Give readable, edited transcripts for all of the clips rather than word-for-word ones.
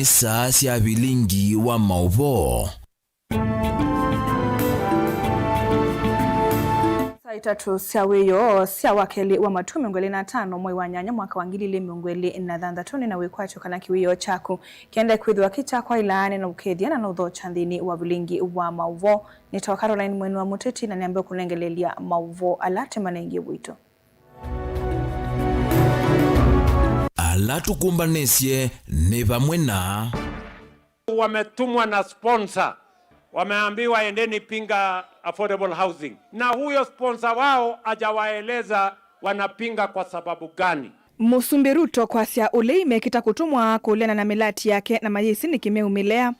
ni saa cia bilingi wa mauvo. Itatu siaweyo sia wakeli wa matume ngweli na tano mwezi wa nyanya mwaka wa ngili ngweli na thandatuni na wikwacho kana kiwiyo chaku kienda kwithwa kicha kwa ilaane na ukethiana na utho chandini wa bilingi wa mauvo. Nitoa Caroline Mwenu wa Muteti na niambia kulengelelia mauvo alate manengi bwito. Alatu kumbanesie ni pamwe na wametumwa na sponsor, wameambiwa endeni pinga affordable housing, na huyo sponsor wao hajawaeleza wanapinga kwa sababu gani. Musumbi Ruto kwa sia ule imekita kutumwa kulena na milati yake na majisi ni kimeumilea.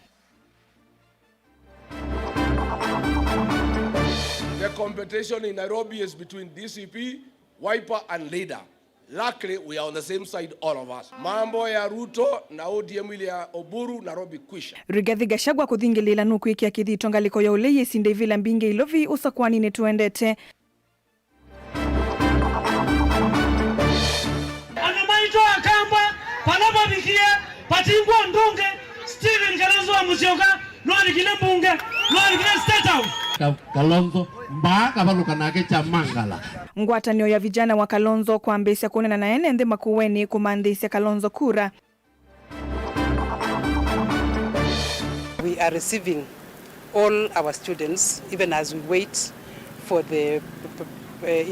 The competition in Nairobi is between DCP, Wiper and Leader. Luckily, we are on the same side, all of us. Mambo ya Ruto na ODM ile ya Oburu Nairobi kwisha. Rigathi Gachagua kuthingilila nuku iki ya kithito ngaliko ya ule yesinde vila mbinge ilovi usakwani ne tuendete. Anamaito akamba panapa bikia patingwa ndunge Steven Kalonzo wa Musyoka nwali kile mbunge nwali kile State House. Kalonzo mbaka baluka nake cha Mangala. Ngwatanio ya vijana wa Kalonzo kwa mbesi ya kunena na ene makuweni kumandisi ya Kalonzo kura. We are receiving all our students even as we wait for the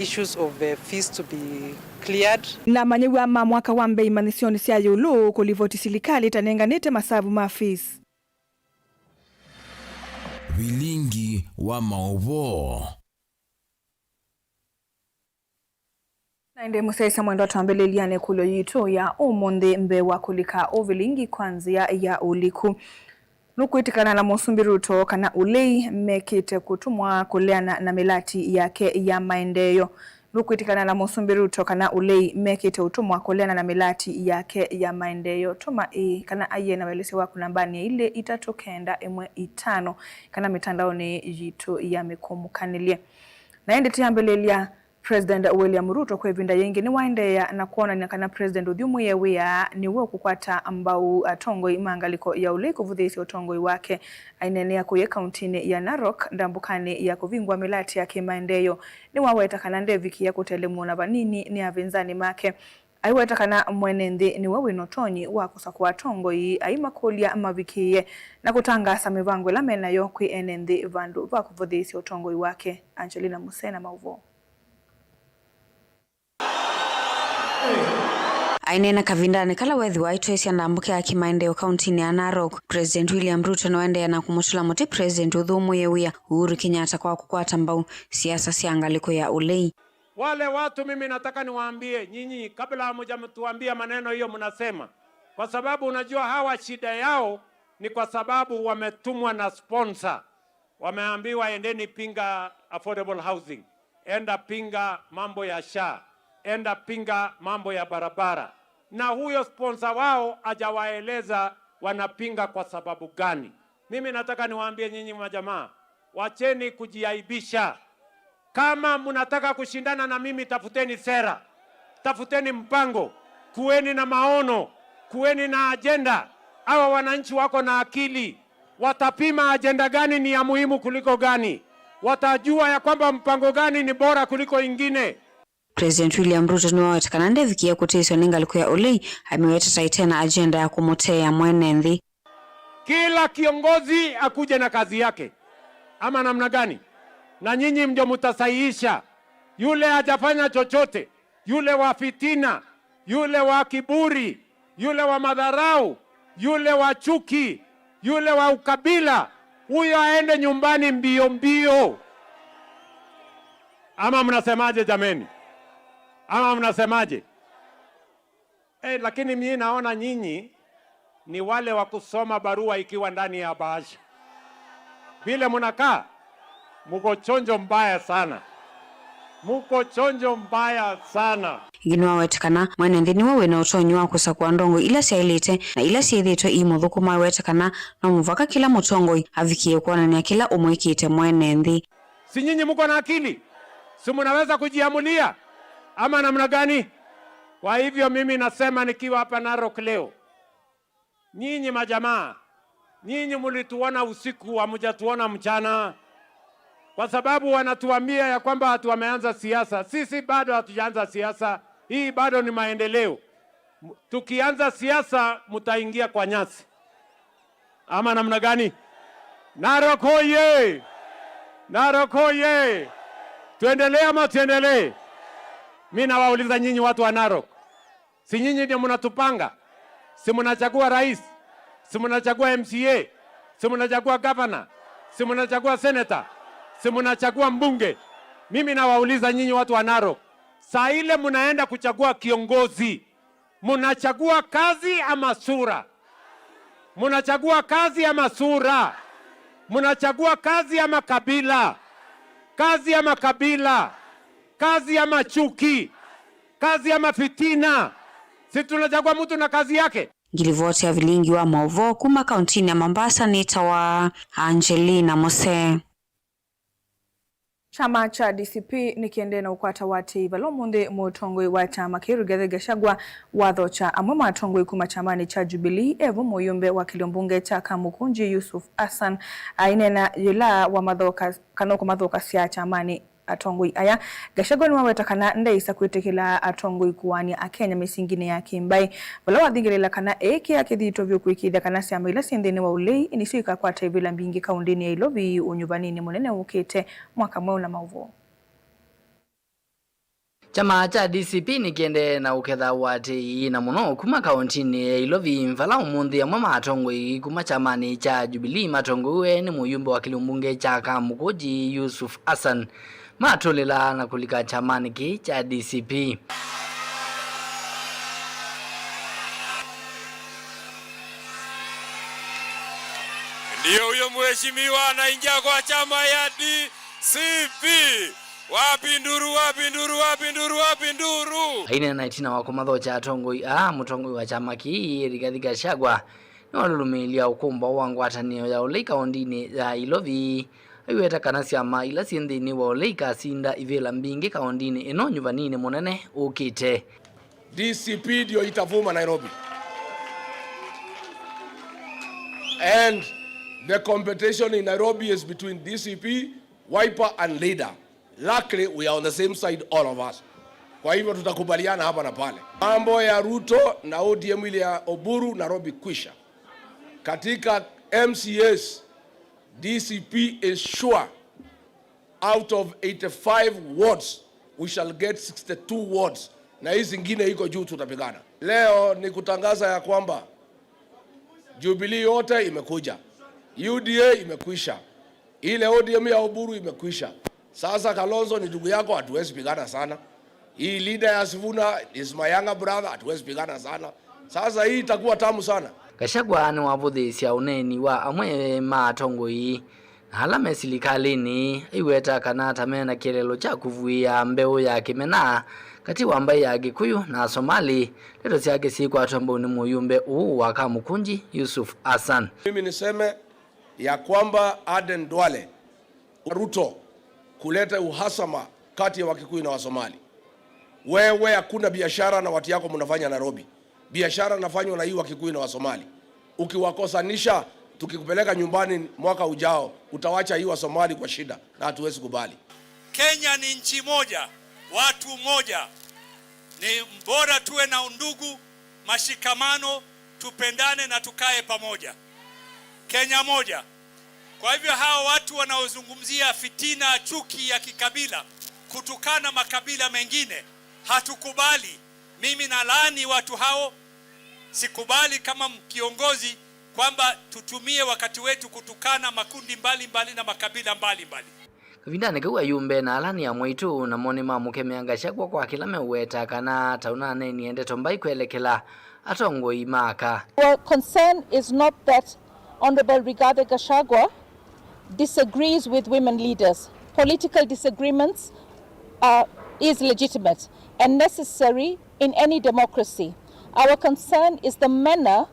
issues of fees to be cleared. Na manyewa mwaka wa mbe imanisioni siya yulu kulivoti silikali tanenganete masabu mafis. bilingi wa mauvo. Naende musesa mwendo tuambele liane kulo yito ya umonde mbe wa kulika ovilingi kwanzia ya uliku. Nukuitikana na Musumbi Ruto kana ulei mekite kutumwa kuleana na milati yake ya maendeleo. Nukuitikana na Musumbi Ruto kana ulei mekite utumwa kuleana na milati yake ya maendeleo. Tuma kana aye na welese waku nambani ile itatokenda emwe itano kana mitandaoni jitu ya mikumukanilia. Naende tiambelelia President William Ruto kwa vinda yengi ni waendea na kuona ni kana President udhiumu yewea ni uwe kukwata ambao atongo imangaliko ya ule kuvudhisi utongo wake ainenea kuye kauntini ya Narok ndambukani ya kuvingwa milati ya kimaendeyo ni waweta kana ndeviki ya kutelemu na vanini ni avinzani make aiweta kana mwenende ni wawe notonyi wakusa kwa tongo aimakulia mavikiye na kutangasa mivangu la mena yo kwi enende vandu vakuvudhisi utongo wake. Angelina Musena Mauvo. Ainena kavindane kala wethi wa itwesia ndambuke ya kimaendeleo kauntini ya Narok. President William Ruto noende na kumutula muti President udhumu yewia Uhuru Kenyatta kwa kukwata mbau siasa siangaliko ya ulei. Wale watu mimi nataka niwaambie nyinyi kabla hamjatuambia maneno hiyo mnasema. Kwa sababu unajua hawa shida yao ni kwa sababu wametumwa na sponsor. Wameambiwa endeni pinga affordable housing. Enda pinga mambo ya SHA. Enda pinga mambo ya barabara. Na huyo sponsor wao hajawaeleza wanapinga kwa sababu gani. Mimi nataka niwaambie nyinyi majamaa, wacheni kujiaibisha. Kama mnataka kushindana na mimi, tafuteni sera, tafuteni mpango, kuweni na maono, kuweni na agenda. Hawa wananchi wako na akili, watapima agenda gani ni ya muhimu kuliko gani. Watajua ya kwamba mpango gani ni bora kuliko ingine. President William Ruto niwaweta kana ndeviki ya kutiso ningaliko ya ulei ameweta taitena agenda ya kumotea mwenendi. Kila kiongozi akuje na kazi yake. Ama namna gani? Na nyinyi mndio mtasahihisha. Yule hajafanya chochote, yule wa fitina, yule wa kiburi, yule wa madharau, yule wa chuki, yule wa ukabila, huyo aende nyumbani mbio mbio. Ama mnasemaje jameni? Ama mnasemaje? Lakini mimi naona nyinyi ni wale wa kusoma barua ikiwa ndani ya bahasha. Vile mnakaa muko chonjo mbaya sana. Muko chonjo mbaya sana. Ginwa wetakana mwenendi ni wewe na utonyi wa kusa kwa ndongo ila siailite na ila siedhito imodhuku mwa wetakana na mvaka kila mutongo avikie kwa nani kila umwikite mwenendi. Si nyinyi muko na akili? Si mnaweza kujiamulia? Ama namna gani? Kwa hivyo mimi nasema nikiwa hapa Narok leo, Nyinyi majamaa, nyinyi mulituona usiku, hamjatuona mchana, kwa sababu wanatuambia ya kwamba watu wameanza siasa. Sisi bado hatujaanza siasa, hii bado ni maendeleo. Tukianza siasa mtaingia kwa nyasi, ama namna gani? Narok hoye! Narok hoye! Tuendelee ama tuendelee? Mimi nawauliza nyinyi watu wa Narok, si nyinyi ndio mnatupanga? Si mnachagua rais? Si mnachagua MCA? Si mnachagua governor? Si mnachagua senator? Si mnachagua mbunge? Mimi nawauliza nyinyi watu wa Narok, saa ile mnaenda kuchagua kiongozi, mnachagua kazi ama sura? Mnachagua kazi ama sura? Mnachagua kazi ama kabila? Kazi ama kabila? Kazi ama chuki? Kazi ama fitina? Si tunachagua mtu na kazi yake. Ngilivoti ya vilingi wa Mauvoo kuma kauntini ya Mombasa ni tawa Angelina Mose. Chama cha DCP nikiende na ukwata wati Valomunde mutongwe wa chama kiru Rigathi Gachagua watho cha amwe matongwe kuma chamani cha Jubilee evo muyumbe wa kiliombunge cha Kamukunji Yusuf Hassan ainena yula wa mathoka kanoko mathoka cia chamani atongwe aya Gachagua ni wawetakana ndaisa kwitikila atongwe kuwania akenya misingine ya kimbai vala wathingirila kana eki ya kithito vyo kwikithia kana ciama ila cienthini wa ulei inicika kwa tevila mbingi kaundini ya Ilovi unyuvanini munene ukite mwaka mweu na Mauvoo. Chama cha DCP nikiende na uketha wati na muno kuma kauntini ya Ilovi mvala umundi ya mama atongwe kuma chamani cha Jubilee matongwe ni muyumbe wa kiliombunge cha Kamukunji Yusuf Hassan matolela na kulika chamani ki cha DCP. Ndio huyo mheshimiwa anaingia kwa chama ya DCP. Wapi nduru, wapi nduru, wapi nduru, wapi nduru. Aine na itina wako matho cha atongoi mutongoi wa chama ki Rigathi Gachagua ni walulumilia ukumba wangu atanio ya ulei kaundini ya Ilovi aiweta kana ciama ila cienthini wa ulei kacinda ivila mbingi kaundini ino nyuvanini munene ukite. DCP ndio itavuma Nairobi. And the competition in Nairobi is between DCP, Wiper and Leader. Luckily, we are on the same side, all of us. Kwa hivyo tutakubaliana hapa na pale. Mambo ya Ruto na ODM ile ya Oburu Nairobi kwisha. Katika MCS, DCP is sure out of 85 wards, we shall get 62 wards. Na hizi zingine iko juu tutapigana. Leo ni kutangaza ya kwamba Jubilee yote imekuja. UDA imekwisha. Ile ODM ya Oburu imekwisha. Sasa Kalonzo ni ndugu yako, hatuwezi pigana sana. Hii leader ya Sifuna is my younger brother, hatuwezi pigana sana. Sasa hii itakuwa tamu sana. Gachagua ni wavuthisya uneni wa amwe matongoi halame silikalini iweta kana tamena kilelo cha kuvuia mbeu ya kimena kati wa mbai ya Gikuyu na Somali leto siake siku atombo ni muyumbe wa Kamukunji Yusuf Hassan. Mimi niseme ya kwamba Aden Duale Ruto kuleta uhasama kati ya Wakikuyu na Wasomali. Wewe hakuna biashara na watu yako mnafanya Nairobi. Biashara nafanywa na hii Wakikuyu na Wasomali. Ukiwakosanisha tukikupeleka nyumbani mwaka ujao utawacha hii Wasomali kwa shida na hatuwezi kubali. Kenya ni nchi moja, watu moja. Ni bora tuwe na undugu, mashikamano, tupendane na tukae pamoja. Kenya moja. Kwa hivyo hao watu wanaozungumzia fitina, chuki ya kikabila, kutukana makabila mengine, hatukubali. Mimi nalaani watu hao. Sikubali kama kiongozi kwamba tutumie wakati wetu kutukana makundi mbali na makabila mbali. Kavindane kwa yumbe na alani ya mwitu na moni mamukemea Gachagua kwa kila meweta kana taunane niende tombai kuelekela atongo imaka. Our concern is not that Honorable Rigathi Gachagua disagrees with women leaders. Political disagreements is legitimate and necessary in any democracy. Our concern is the manner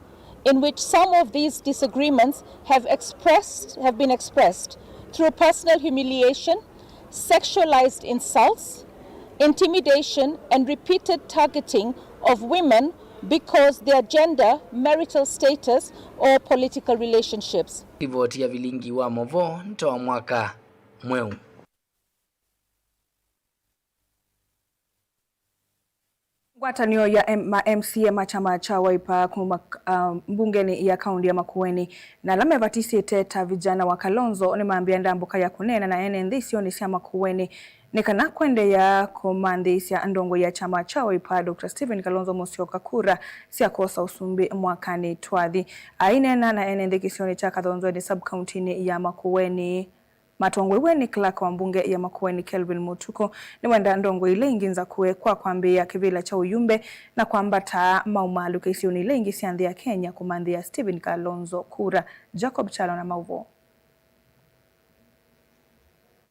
in which some of these disagreements have been expressed through personal humiliation, sexualized insults, intimidation, and repeated targeting of women because their gender, marital status, or political relationships. Ripoti ya Vilingi wa Movo ntoa mwaka mweu. Ngwatanio ya MCA machama cha Wiper mbungeni ya kaunti ya Makueni na lame vatisi teta vijana wa Kalonzo ni maambia ndambuka ya kunena na ene ndisio ni siya Makueni nikana kwende ya komandisi ya ndongo ya chama cha Wiper Dr. Stephen Kalonzo Musyoka kura siya kosa usumbi mwakani twadhi ainena na ene ndikisioni cha Kalonzo ni sub-county ya Makueni Matongwe ni Clark wa mbunge ya Makueni Kelvin Mutuko ni wanda ndongo ile inginza kuwekwa kwambia kivila cha uyumbe na kwambata maumalu kisioni ile ingisi ya Kenya kumandia Stephen Kalonzo kura. Jacob Chalo na Mauvo.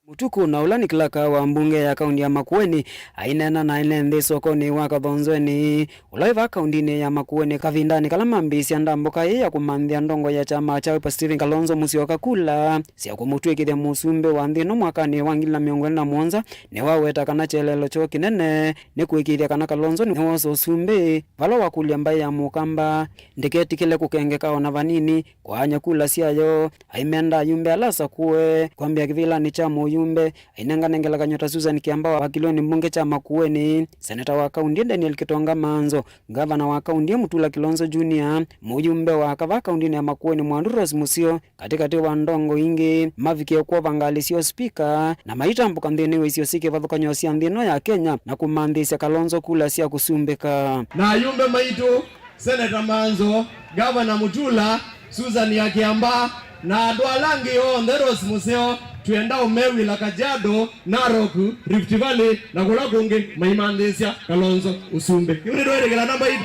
Mutuku na ulani Clark wa mbunge ya kaunti ya Makueni ainena na inende sokoni wa Kalonzweni ulaiva kaunti ya Makueni kavindani kalamambisi andambuka ya kumandia ndongo ya chama cha Wiper Stephen Kalonzo Musyoka kula siya kumutwikithia musumbe wa nthino mwakani wa 2017 ni waweta kana chelelo cho kinene ni kuikithia kana Kalonzo ni woso usumbe valo wakulia mbai ya mukamba ndiketi kile kukengeka ona vanini kwa nyakula siayo aimenda yumbe alasa kuwe kwambia kivila ni cha yumbe inenganengela kanyota Susan Kiamba wa Kiloni mbunge cha Makueni seneta wa kaunti Daniel Kitonga Manzo gavana wa kaunti Mutula Kilonzo Junior mujumbe wa kava kaunti ya Makueni Mwanduros Musio katikati wa ndongo ingi mavike kwa vangalisio speaker na maita mbuka ndene wesio sike vadhokanyo sia ndino ya Kenya na kumandisha Kalonzo kula sia kusumbeka na yumbe maitu seneta Manzo gavana Mutula Susan Kiamba na Dwalangi Nderos Musio tuenda umewi la Kajiado, Narok, Rift Valley na kula kungi maimandisya Kalonzo usumbe. Yuni doere kila namba hii.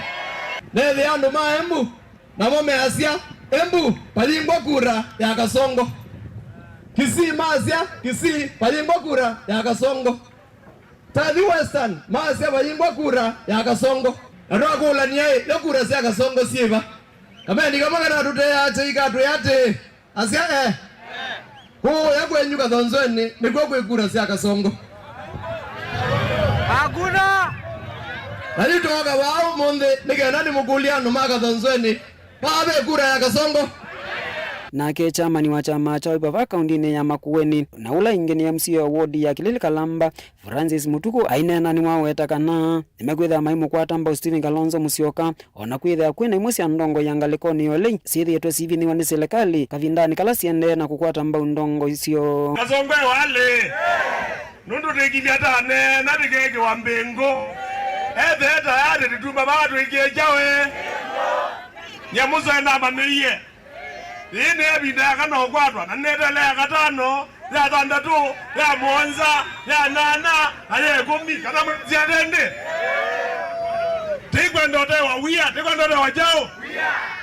Neve ando maa embu. Na mome asya embu palingwa kura ya Kasongo. Kisii maasya Kisii palingwa kura ya Kasongo. Tadhi Western maasya palingwa kura ya Kasongo. Natoa kula niyae yo kura siya Kasongo siva. Kamendi kama kana tuteyate ikatu yate. Asya ya kwenyu Kalonzweni ni kwa kura siya Kasongo. Hakuna. Nani toka wao monde nigenda ni mukuliano ma Kalonzweni. Babe kura ya Kasongo. Na ke chama ni wa chama cha Wiper kaunti ya Makueni na ula ingeni ya MCA ward ya Kilili Kalamba Francis Mutuku ainena ni waweta kana nimekwitha maimu kwa tamba Stephen Kalonzo Musyoka ona kwitha kwina imwe ndongo ya ngalikoni yole sithi yetu sivi ni wani serikali kavindani kala siende na kukwata mbao ndongo isio Kasongo wale nundu tekilia tane na tikeke wa mbengo eta yade titumba batu ikijawe nyamuzo ena maniye ine ebinda kana okwatwa na netele ya katano ya tandatu ya monza ya nana aye kumi kana mziadende tikwendote wa wia tikwendote wa jao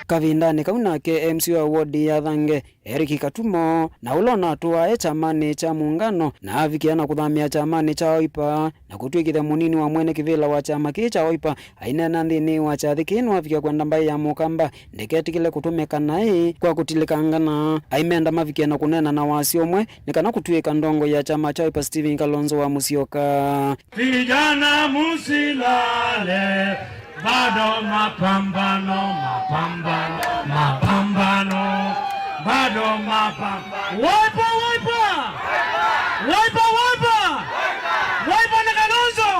kavindani kauna ke MCA ward ya Thange Eric Katumo na ulona tuwa chamani cha muungano na avikiana kuthamia chamani cha Wiper na kutwikithia munini wa mwene kivila wa chama cha Wiper ainena ndini wa chathikinu avikia kwenda mbai ya mukamba ndeketi kile kutumika nae kwa kutilikangana aimenda mavikiana kunena na wasi omwe nikana kutwika ndongo ya chama cha Wiper Stephen Kalonzo wa Musyoka vijana musilale bado mapambano bado mapambano Wiper na Kalonzo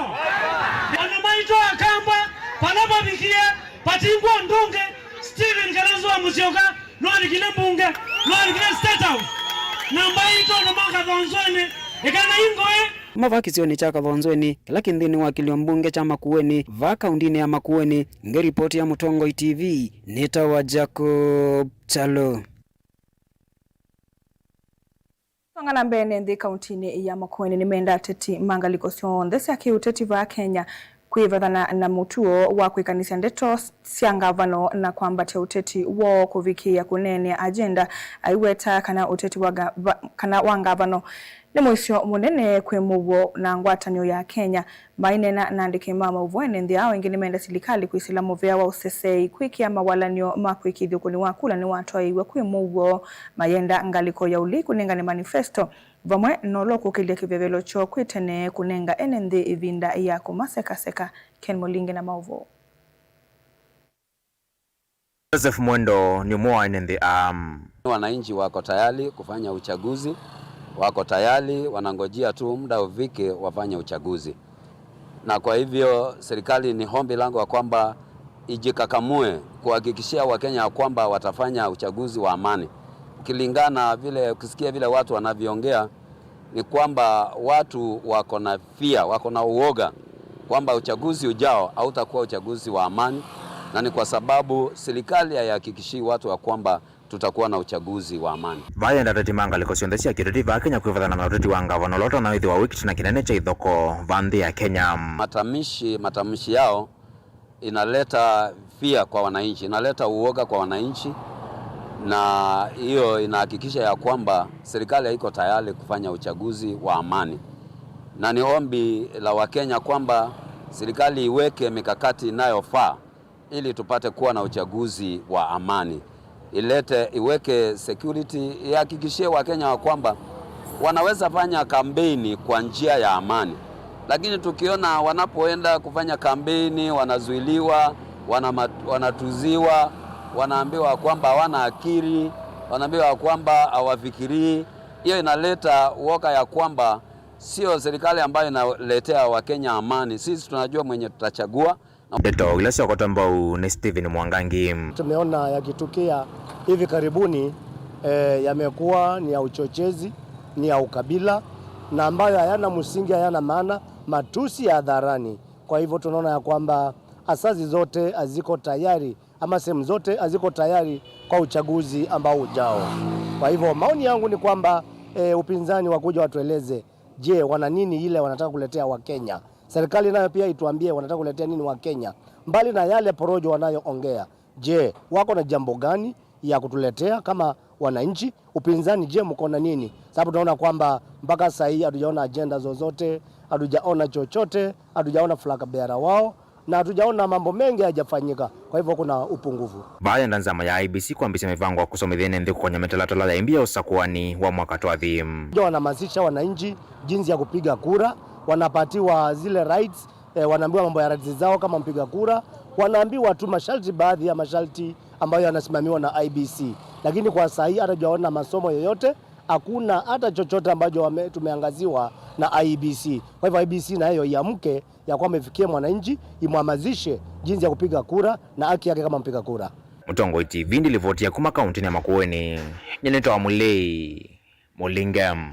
ana maito akamba panapabikia patingwa ndunge Stephen Kalonzo wa Musyoka nwali kile mbunge nwali kile state house na maito na Kalonzweni ikana ingoe mavakisioni cha Kalonzweni kila kindhini wakilio mbunge cha Makueni va kaunti ya Makueni ngeripoti ya Mutongo TV nitawa Jacob Chalo. Songana mbene ndi kaunti ya Makueni nimeenda teti mangaliko sionde sia kiuteti va Kenya kuivadhana na mutuo wa kuikanisa ndeto siangavano na kwamba te uteti wo kuvikia kunene agenda aiweta kana uteti kana wangavano ni mwisho munene kwe muwo na ngwatanio ya Kenya mainena nandike mama uvwene ndi hao ingini menda silikali kuisilamu vya wa usesei kwiki ama walanio makwikidhi kuni wakula ni watu iwe kwe muwo mayenda ngaliko ya uli kunenga ni manifesto vamwe noloku kilia kivevelo cho kuitene kunenga enendi ivinda ya kumaseka seka Ken Molinge na Mauvo. Joseph Mwendo ni mwaine wananchi wako tayari kufanya uchaguzi, wako tayari, wanangojea tu muda ufike wafanye uchaguzi. Na kwa hivyo serikali ni hombi langu wa kwamba ijikakamue kuhakikishia Wakenya kwamba watafanya uchaguzi wa amani. Ukilingana vile ukisikia vile watu wanavyoongea ni kwamba watu wako na fear, wako na uoga kwamba uchaguzi ujao hautakuwa uchaguzi wa amani, na ni kwa sababu serikali haihakikishii watu wa kwamba tutakuwa na uchaguzi wa amani. Vaya ndatati manga likosiondesia kiriti va Kenya kuivathana na uriti wa ngavana lota na withi wa wiki na kinene cha ithoko vanthi ya Kenya. Matamshi yao inaleta fear kwa wananchi, inaleta uoga kwa wananchi, na hiyo inahakikisha ya kwamba serikali haiko tayari kufanya uchaguzi wa amani. Na ni ombi la Wakenya kwamba serikali iweke mikakati inayofaa ili tupate kuwa na uchaguzi wa amani. Iweke security, ihakikishie Wakenya wa kwamba wanaweza fanya kampeni kwa njia ya amani. Lakini tukiona wanapoenda kufanya kampeni wanazuiliwa, wanatuziwa, wanaambiwa kwamba hawana akili, wanaambiwa kwamba hawafikirii, hiyo inaleta uoga ya kwamba sio serikali ambayo inaletea Wakenya amani. Sisi tunajua mwenye tutachagua. Deto ila sio kwamba ni Steven Mwangangi. Tumeona yakitukia hivi karibuni yamekuwa ni ya uchochezi, ni ya ukabila, na ambayo hayana msingi, hayana maana, matusi ya hadharani. Kwa hivyo tunaona ya kwamba asasi zote haziko tayari, ama sehemu zote haziko tayari kwa uchaguzi ambao ujao. Kwa hivyo maoni yangu ni kwamba upinzani wakuja watueleze, je, wana nini ile wanataka kuletea Wakenya? Serikali nayo pia ituambie wanataka kuletea nini Wakenya, mbali na yale porojo wanayoongea. Je, wako na jambo gani ya kutuletea kama wananchi? Upinzani, je, mko na nini? Sababu tunaona kwamba mpaka sasa hii hatujaona agenda zozote, hatujaona chochote, hatujaona flag bearer wao, na hatujaona mambo mengi hayajafanyika. Kwa hivyo kuna upungufu. Baada ndanzama ya IBC kuambisha mipango ya kusomithene ndiko kwenye metalatola ya mbia usakuani wa mwaka twathi. Wanahamasisha wananchi jinsi ya kupiga kura, wanapatiwa zile rights, wanaambiwa mambo ya rights zao kama mpiga kura, wanaambiwa tu masharti, baadhi ya masharti ambayo yanasimamiwa na IBC. Lakini kwa sasa hii hatujaona masomo yoyote, hakuna hata chochote ambacho tumeangaziwa na IBC. Kwa hivyo IBC na hiyo iamke ya kwamba ifikie mwananchi, imhamasishe jinsi ya kupiga kura na haki yake kama mpiga kura. Mutongo TV ndilivotia kuma kaunti ya Makueni. Nyenetwa Mulei Mulingam.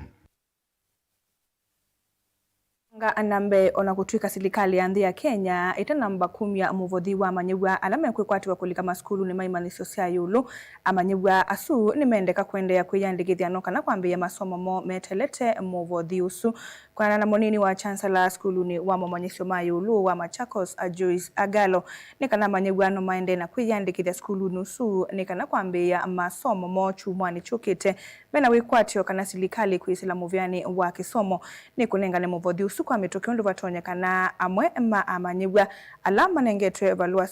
Anambe ona kutwika serikali ya nthi ya Kenya itanamba kumya muvothi wa manyegwa alama kwikwatiwa kulika maskulu ni maimanisho cia yulu amanyegwa asu ni mendeka kwendea kwiyandikithia no kana kwambia masomo mo metelete muvothi usu kwana na monini wa chancellor skulu ni wa mamanyisho ma yulu wa Machakos Joyce Agalo ni kana manyegwa no maende na kwiyandikithia skulu nusu ni kana kwambia masomo mo chumwani chukite mena wikwatio kana serikali kwisila muvyani wa kisomo ni kunengane muvothi usu kwa mitokeo ndo vatonyekana amwe amanyegwa alama nengetwe valua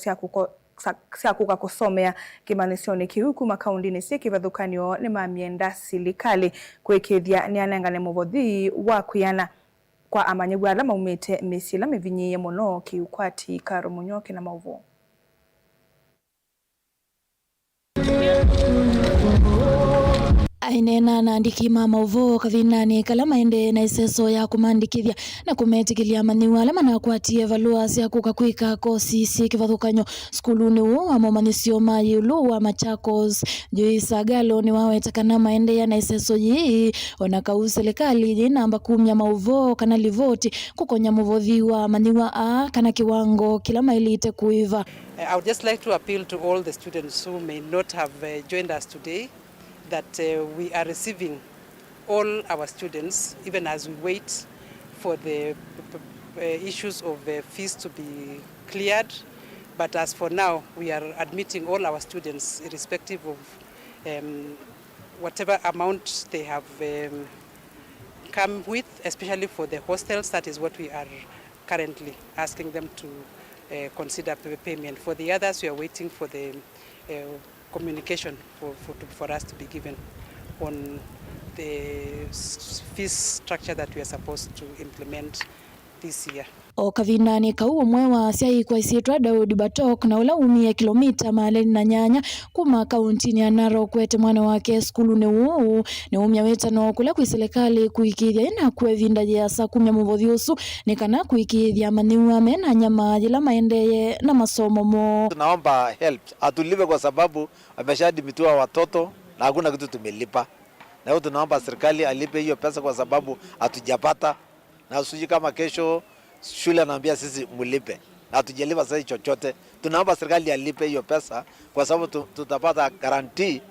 siakuka kusomea kimanisioni kiuku makaundini si kivathukanio ni mamienda serikali kwekethia ni anengane muvothi wa kuyana kwa amanyegwa alama umete misila mivinyiye muno kiukwati Karo Munyoki na Mauvo. Ainena naandiki mauvo kavinani kala maende na iseso ya kumandikithia na kumetikilia maniwa alama na kwatie valua cia kukakwika kosi si kivathukanyo skuluni wa momanisio ma yulu wa Machakos Joyce Agalo ni wawetakana maende ya na iseso yi onakau serikali ni namba 10 ya mauvo kana livoti kukonya muvothi wa maniwa a kana kiwango kila mailite kuiva. I would just like to appeal to all the students who may not have joined us today that we are receiving all our students, even as we wait for the issues of fees to be cleared. But as for now, we are admitting all our students, irrespective of whatever amount they have come with, especially for the hostels. That is what we are currently asking them to consider payment. For the others, we are waiting for the communication for us to be given on the fee structure that we are supposed to implement this year. o kavindani kau umwe wa siai kwa isitwa Daudi Batok na ula umie kilomita maleni na nyanya kuma kaunti ya Narok kwete mwana wake skulu ne uo ne umia wetano kula kwa serikali kuikithia ina kwevinda ya saa 10 muvothiusu ni kana kuikithia maniwa mena nyama jila maendeye na masomo mo. Tunaomba help atulipe kwa sababu ameshadimitiwa watoto na hakuna kitu tumelipa. Na hiyo tunaomba serikali alipe hiyo pesa kwa sababu hatujapata, na usiji kama kesho shule anaambia sisi mlipe na hatujalipa sasa chochote. Tunaomba serikali alipe hiyo pesa kwa sababu tutapata guarantee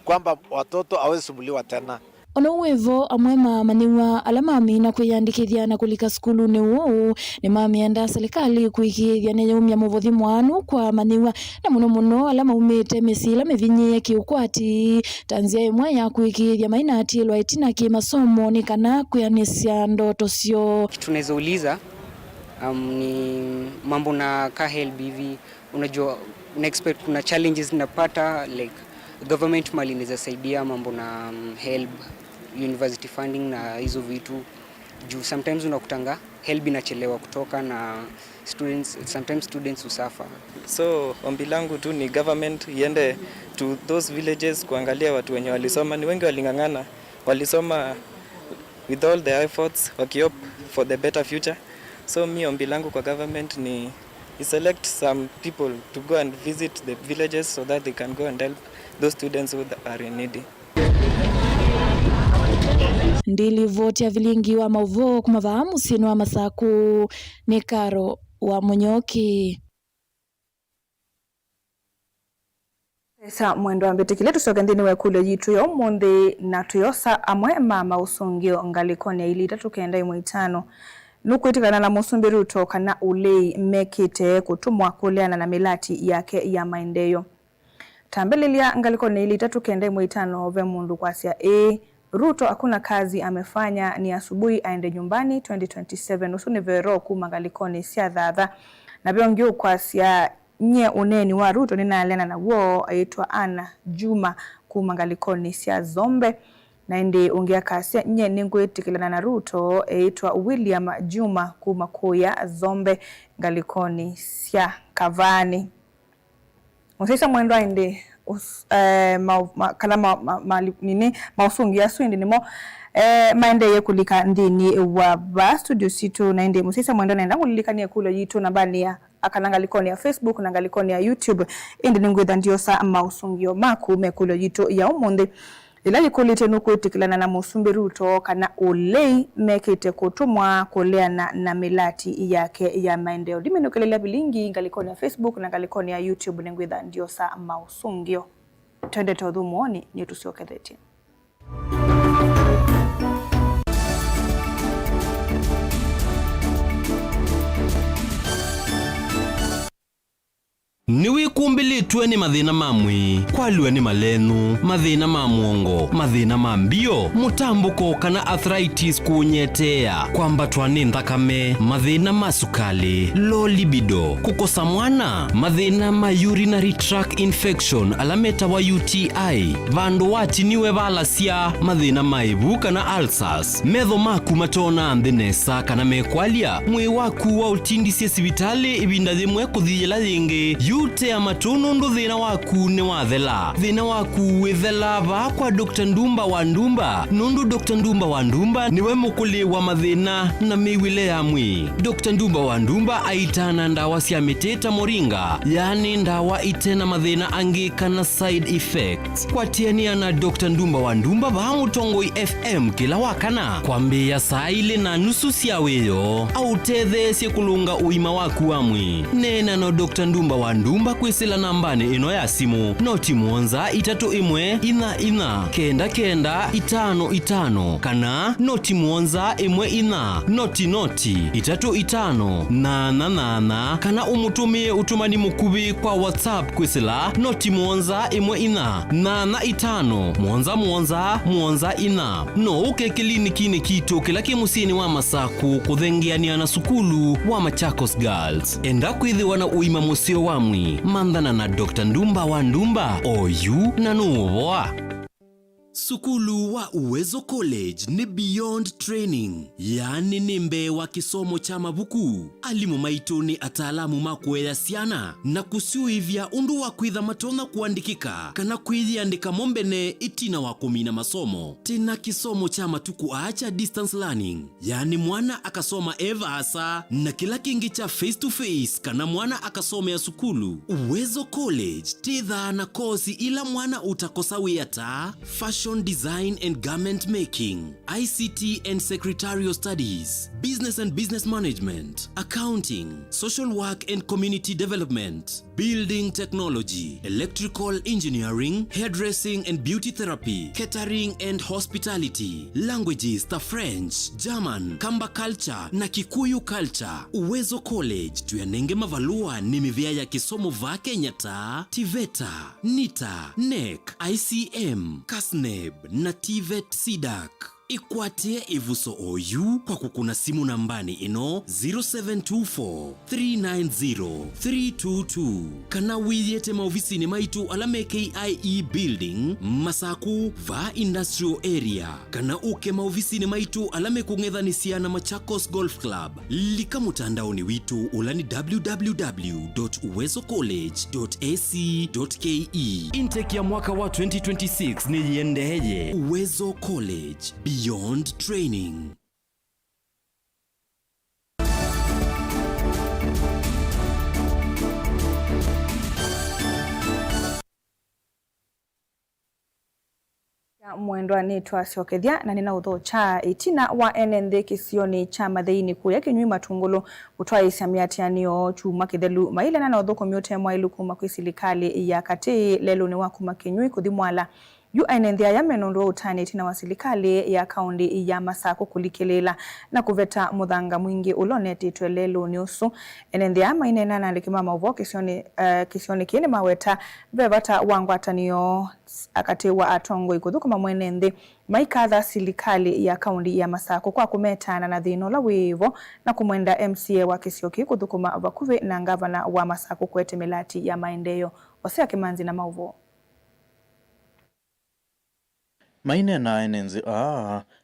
kwamba watoto hawezi sumbuliwa tena. Ono wevo amwema maniwa alama amina kuyandikithia na kulika skulu ni uo ni mami anda serikali kuikithia ne umya muvothi mwanu kwa maniwa na muno alama umete mesila mevinye kiukwati tanzia imwe ya kuikithia maina atilwa itina kimasomo ni kana kuyanisya ndoto sio. Tunaweza uliza ni mambo na KHELB hivi, unajua una expect kuna challenges napata like government mali inaweza saidia mambo na HELB, university funding na hizo vitu juu sometimes unakutanga HELB inachelewa kutoka na sometimes students usuffer. So ombi langu tu ni government iende to those villages kuangalia watu wenye walisoma, ni wengi walingangana, walisoma with all their efforts wakiop for the better future. So mi ombi langu kwa government ni select some people to go and visit the villages so that they can go and help those students who are in need. Ndili voti ya vilingi wa mauvo kumavahamu sinu wa masaku ni Karo wa Munyoki. Sa mwendo ambete kiletu sogandini wa kulo jitu ya umonde na tuyosa amwe mama usungio ngalikoni ya ilita tukenda imuitano. Nuku itikana na Musumbi Ruto kana ulei mekite kutumwa kuleana na milati yake ya maendeyo. Tambelilia ngalikoni ilita tukenda imuitano ve mundu kwa siya Ruto hakuna kazi amefanya, ni asubuhi aende nyumbani 2027 usuni vero kumangalikoni siya dhadha na biongyo kwa siya nye uneni wa Ruto nina alena na wo aitwa Ana Juma kumangalikoni siya Zombe na ndi ungia kasia nye ningu itikilana na Ruto aitwa William Juma kumakuya Zombe ngalikoni siya Kavani. Musisa mwendo ainde mausungi ya suindi nimo maende ye kulika ndini wa ba studio situ na indi musisa mwendo naenda kulika ni ya kulo jitu na bani ya akananga likoni ya Facebook na ngalikoni ya YouTube indi ninguitha ndio sa mausungio maku mekulo jitu ya umonde ilali kulite nuku itikilana na Musumbi Ruto kana ulei mekite kutumwa kuleana na milati yake ya maendeo. Diminu kelelea bilingi ngalikoni ya Facebook na ngalikoni ya YouTube ninguitha ndio sa mausungio. Twende todhumuoni ni tusiokedheti. Niwi kumbilitwe ni mathina mamwi, kwaliwe ni malenu, mathina mamuongo, mathina mambio, mutambuko kana arthritis kunyetea, kwambatwa ni nthakame, mathina masukali, low libido, kukosa mwana, mathina ma urinary tract infection alameta wa UTI, vandu watiniwe valasia, mathina maivu kana ulcers, metho maku matona nthinesa kana mekwalia, mwi waku wa utindisye sibitali ibinda thimwe kuthiyela thingi, yute ya matunu ndu thina waku ni wathela. Thina waku withela va kwa Dr. Ndumba wa Ndumba. Nundu Dr. Ndumba wa Ndumba niwe mukuli wa mathina na miwile ya mwi. Dr. Ndumba wa Ndumba aitana ndawa cia miteta moringa, yani ndawa itena mathina angi kana side effects. Kwa tiania na Dr. Ndumba wa Ndumba va Mutongoi FM kila wakana kwambia saa ile na nusu cia wiyo au tethe cia kulunga uima waku wa mwi. Nena no Dr. Ndumba wa Ndumba kwisila nambani ino ya simu noti muonza 314995 kana noti muonza 14 noti 3588 kana umutumie utumani mukubi kwa WhatsApp kwisila noti muonza 1485 ina no uke kliniki kitu kila kimusini wa masaku kuthengiania na sukulu wa Machakos Girls enda kwithiwa na uima musio wamwi mandana na Dr. Ndumba wa Ndumba oyu na nuwa. Sukulu wa Uwezo College ni beyond training, yani ni mbewa kisomo cha mabuku. Alimu maitu ni ataalamu makueya siana na kusiuivya undu wa kwitha matona kuandikika kana kwithiandika mombene itina wa kumina masomo. Tena kisomo cha matuku acha distance learning, yani mwana akasoma eva asa na kila kingi cha face to face kana mwana akasomea sukulu. Uwezo College titha na kosi ila mwana utakosa wiyata fashion design and garment making, ICT and secretarial studies, business and business management, accounting, social work and community development, building technology, electrical engineering, hairdressing and beauty therapy, catering and hospitality, languages ta French, German, Kamba culture na Kikuyu culture. Uwezo College tuyanenge mavalua ni mivya ya kisomo va Kenya ta TVETA, NITA, NEC, ICM, KASNEB na TVET SIDAC. Ikwatie ivuso oyu kwa kukuna simu nambani ino 0724 390 322 kana wiyete maofisini maitu alame KIE building Masaku va industrial area kana uke maofisini maitu alame kung'ethanisia na Machakos Golf Club lika mutandaoni witu ulani www.uwezocollege.ac.ke. Intake ya mwaka wa 2026 ni yendeje. Uwezo College, beyond training. Mwendo anitwa Siokethia na nina utho cha itina wa enende kisioni cha matheini kuya kinyui matungulu utwa isamiatianio chuma kithelu maile na utho komyote mwailu kuma kwisilikali ya kati lelo ni wakuma kinyui kuthimwala yu enendea ya menondo utani itina wa silikali ya kaundi ya Masako kulikelela na kuveta muthanga mwingi uloneti twelelo ni usu enendea mainena na likimama uvo kisioni kini maweta vevata wangwatanio akati wa atongo ikuthukuma mwenende maikatha silikali ya kaundi ya Masako kwa kumetana na thino la wivo na kumwenda MCA wa Kisioki kuthukuma vakuvi na ngavana wa Masako kwete milati ya maendeleo Osea Kimanzi na mauvo. Maine na enenzi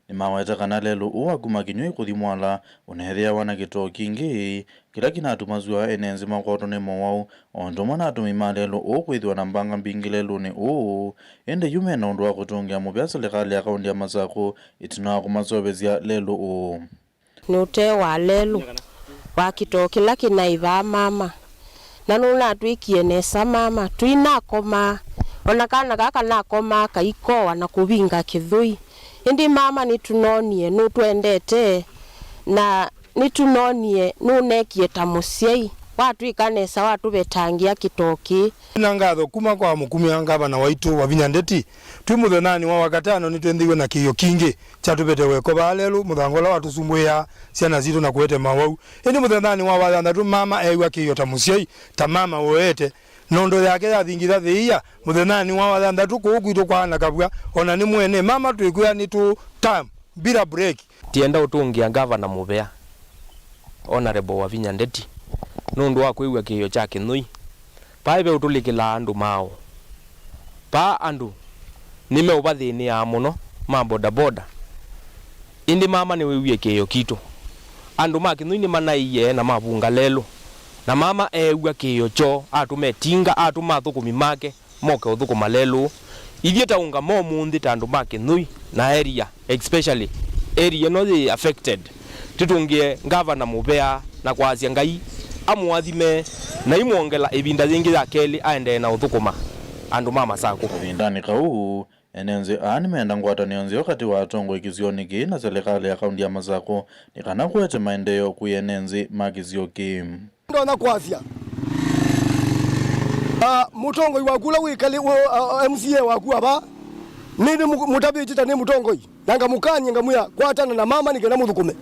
ni maweta kana lelo uwaguma kinyui kuthimwala unehethia wana kito kingi kila kinatumazua enenzi makoto ni mwau ondoma na atumima lelo ukwithwa na mbanga mbingi lelo ni ende yume na undu wa kutungia mubya serikali ya kaundi ya Masako itina kumasobezia lelo nute wa lelo wa kito kila kinaiva mama nanula tuikie nesa mama tuinakoma ona kana kaka nakoma kaikoa na kuvinga kithui indi mama nitunonie nutwendete na nitunonie nunekie ta musiei watu ikanesa watu betangia kitoki nangatho kuma kwa mukumia ngavana waitu wa Vinyandeti twimuthenani wa wakatano nitwendhiwe na kiyo kingi chatubete weko balelu muthangola watu sumbuya ciana zitu na kwete mawau indi muthenani wa wathanthatu mama ewa kiyo ta musiei ta mama woete nondo yake yathingitha thiia muthenani wa wathanthatu kuugwitu kwana kabwa ona ni mwene mama twikuya ni tu time bila break tienda utungia ngavana mubea honorable wa Vinyandeti nundu wa kuigwa kiyo cha kinui paibe utulikila andu mao pa andu nime ubathini ya muno ma boda boda indi mama ni wiwie kiyo kitu andu ma kinui ni manaiye na mabunga lelo na mama ewa kiyo cho atumetinga atumathukumi make moke uthukuma lelo ithieta unga mo mundi tandu ma kinui na area especially area no the affected titungie ngavana mubea na kwasia ngai amwathime na imwongela ibinda zingi za keli aende na uthukuma andu mama Masako ibindani kau enenze animenda ngwatanio nzio kati wa atongo ikisioni ki na serikali ya kaundi ya Masako nikana kwete maendeleo kuyenenzi makizioki ndo na kwasia mutongo wakula wikali MCA waku aba nini mutabiti tani mutongo nanga mukanye ngamuya kwatana na mama nikena muthukume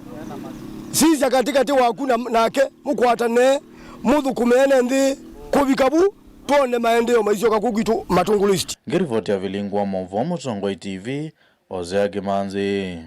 sisi katikati waku nake mukwatane muthukume enendi kubikabu tuone maendeleo maisho kakugitu matungulist ngirivoti ya vilingwa movo Mutongo TV Osea Kimanzi.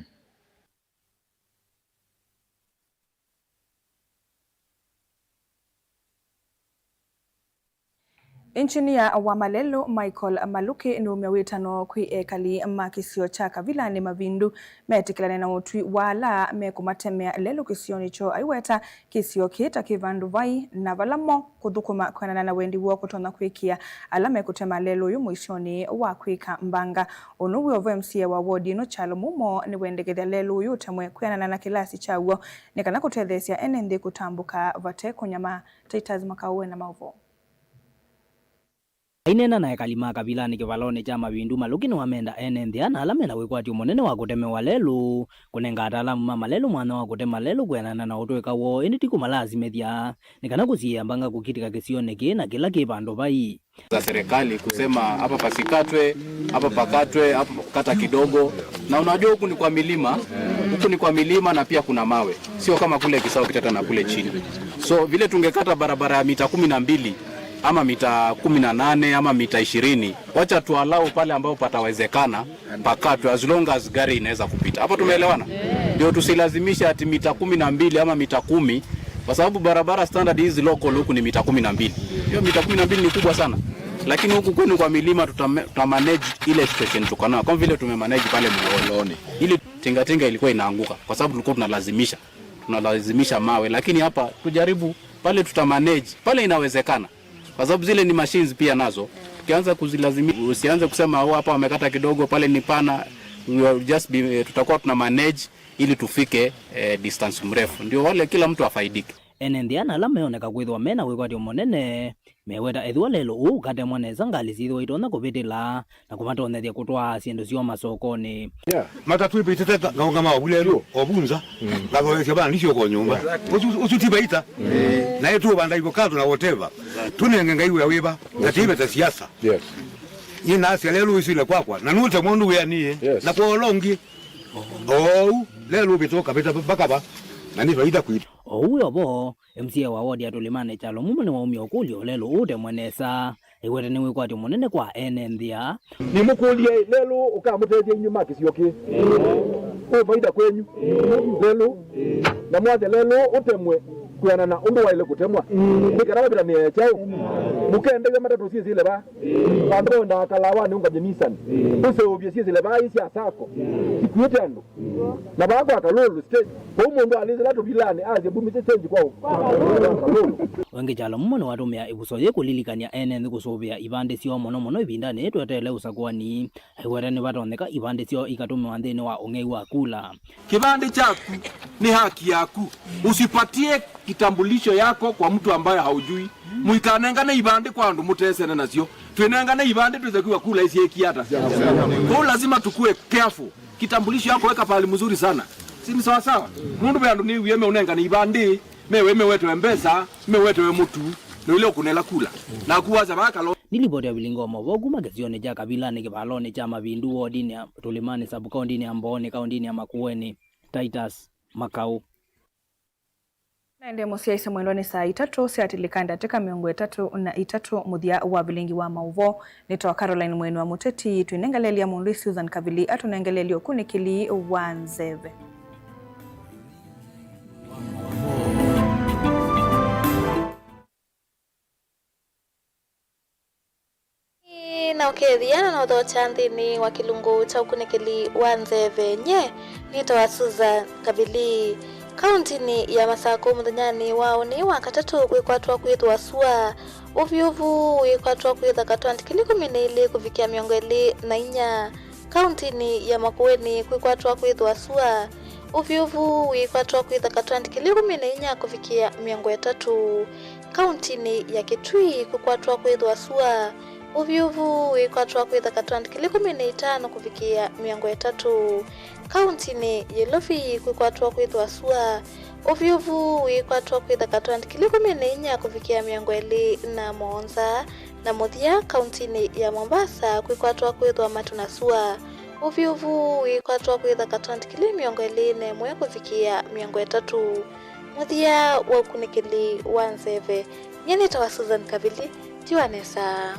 Nchini ya Wamalelo, Michael Maluke ni umewitano kwi ekali makisio cha kavilani mavindu metikilane na utwi wala mekumatemea lelo kisio nicho aiweta kisio kita kivandu vai na valamo kuthukuma kwenana na wendi wako tona kwikia alame kutema lelo yu mwishoni wa kwika mbanga. Unuwe ovu MCA wa wodi no chalo mumo ni wendegedha lelo yu temwe kwenana na kilasi chawo nikana kutethesia enende kutambuka vate kunyama Titus Makauwe na mauvo. Ainena na ekalima kavilani kivalone cha mavindu Maluke ni wamenda enenthia na alamena wikwatio munene wa kutemewa lelu kunenga atalamu mama lelu mwana wa kutema lelu kwenana na utweka wo indi tiku malazimethia nikana kusia mbanga kukitika kisione ki na kila kipando vai za serikali kusema hapa pasikatwe, hapa pakatwe, hapa kata kidogo. Na unajua huku ni kwa milima na pia kuna mawe. Sio kama kule Kisao Kitata na kule chini. So vile tungekata barabara ya mita 12 ama mita 18 ama mita 20, wacha tualau pale ambao patawezekana pakatwe as long as gari inaweza kupita. Hapo tumeelewana? Ndio tusilazimisha ati mita 12 ama mita 10 kwa sababu barabara standard hizi local huku ni mita 12. Hiyo mita 12 ni kubwa sana. Lakini huku kwenu kwa milima tutamanage ile station tuko nayo. Kama vile tumemanage pale Mloloni. Ili tingatinga ilikuwa inaanguka kwa sababu tulikuwa tunalazimisha mawe, lakini hapa tujaribu pale tutamanage pale inawezekana. Kwa sababu zile ni machines pia nazo. Tukianza kuzilazimisha usianze kusema hapa wamekata kidogo pale ni pana, tutakuwa tuna manage ili tufike distance mrefu. Ndio wale kila mtu afaidike. Enendiana la meoneka kwithwa mena wikwatio munene meweta ethwa lelo ukate mwaneza ngali zithwa itona kupitila na kumatonethia kutwa ciendu cio masokoni. Matatu ibitete ngaunga mawulelo obunza ngagoesia bana licio ko nyumba usutibaita na yetu banda iko kadu na whatever tunenge ngaiwe wiba ngatibe ta siasa ina asia lelo isile kwakwa na nute mundu we anie na kwa longi lelo bitoka bita bakaba na ni baida kuita Ouyo bo MCA wa wodi atulimane chalo mumo ni waumia okulio lelo ute mwenesa iwete ni wikwatio munene kwa enenthia ni mukulie lelo ukamuteje nyuma kisioki baida kwenyu lelo na mwaje lelo utemwe kuyana na undu waile kutemwa nikara bila ni chao mukende matatu sisi ile ba pando na kalawa ni ungaje Nissan use obye sisi ile ba isi asako sikuyete ando na bako akalolo stage kwa umundu alizela to bilani aje bumise change kwao wenge chalo mumo ni watumia ibusoye kulilikania enenthi kusubia ibande cio mono ibindani twetele usakwani iwete ni batoneka ibande cio ikatumiwa nthini wa ung'ei wa kula. Kibande chaku ni haki yaku, usipatie kitambulisho yako kwa mtu ambaye haujui. Muikanengane ibande kwa andu mutesene nacio. Twenengane ibande tuzekiwa kula isi ekiata. Kwa lazima tukue careful. Kitambulisho yako weka pale mzuri sana. Si ni sawa sawa? Mundu beandu ni uyeme unengane ibande, mewe wetu mbesa, mewe wetu mutu, na ule kunela kula. Na kuwaza bakalo nilipoti ya Bilingoma vogu magazione ja kabilani kivalone cha mavindu wodini ya Tulimani sub-kaundini ya Mboni kaundini ya Makueni. Titus Makau. Naende musia isa mwendoni saa 3 siatilikanda teka miongo 3 muthia wa bilingi wa mauvo nitoa Caroline Mwenu wa Muteti tuinengalelia mundu Susan Kavili atunengelelio kunikili wanzeve. Na ukethiana na uthocha nthini wa kilungu cha ukunikili wa nzeve nye nitoa Susan Kavili kauntini ya Masako muthanyani wao ni wakatatu kwikwatwa kwithwa sua uvyuvu wikwatwa kwitha katwanti kili 12 kufikia miongo 24 kauntini ya Makueni kwikwatwa kwithwa sua uvyuvu wikwatwa kwitha katwanti kili 14 kufikia miongo 3 kauntini ya Kitui kwikwatwa kwithwa sua uvyuvu wikwatwa kwitha katwanti kili 15 kufikia miongo 3 kauntini ya Lofi kwikwatwa kwithwa sua uvyuvu wikwatwa kwitha katwanti kili 14 kufikia miongo 27 na muthia kauntini ya Mombasa kwikwatwa kwithwa matu na sua uvyuvu wikwatwa kwitha katwanti kili miongo 21 kufikia miongo 3 muthia wa ukunikili wa nzeve nyeni tawa Susan Kavili Tiwanesa.